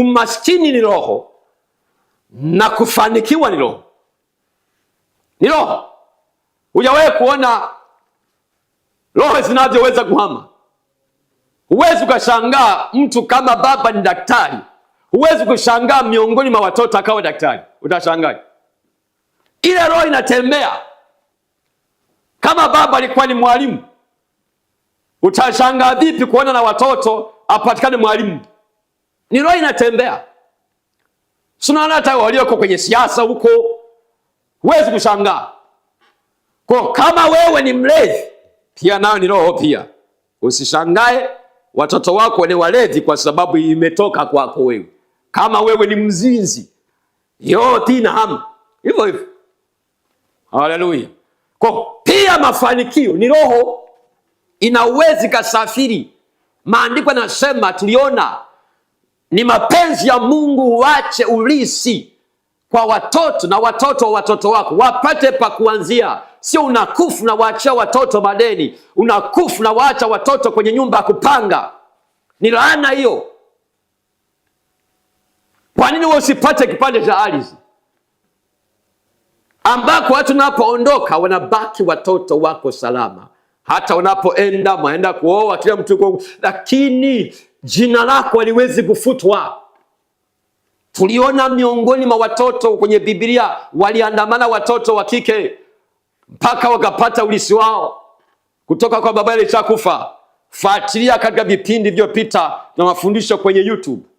umaskini ni roho na kufanikiwa ni roho. Ni roho. Hujawahi kuona roho zinavyoweza kuhama? Huwezi ukashangaa mtu kama baba ni daktari, huwezi kushangaa miongoni mwa watoto akawa daktari. Utashangaa. Ile roho inatembea. Kama baba alikuwa ni mwalimu, utashangaa vipi kuona na watoto apatikane mwalimu? Ni roho inatembea. Sina hata walioko kwenye siasa huko, huwezi kushangaa. Kwa kama wewe ni mlevi, pia nao ni roho pia. Usishangae watoto wako ni walevi kwa sababu imetoka kwako wewe. Kama wewe ni mzinzi, yote ina hamu hivyo hivyo. Haleluya. Kwa pia mafanikio ni roho, inawezi kasafiri. Maandiko yanasema, tuliona ni mapenzi ya Mungu uache ulisi kwa watoto na watoto wa watoto wako wapate pa kuanzia. Sio unakufu na waachia watoto madeni, unakufu na waacha watoto kwenye nyumba ya kupanga. Ni laana hiyo. Kwa nini wewe usipate kipande cha ardhi ambako watu napoondoka wanabaki watoto wako salama? Hata unapoenda maenda kuoa kila mtu, lakini jina lako haliwezi kufutwa. Tuliona miongoni mwa watoto kwenye Biblia waliandamana watoto wa kike mpaka wakapata ulisi wao kutoka kwa baba alishakufa. Fuatilia katika vipindi vilivyopita na mafundisho kwenye YouTube.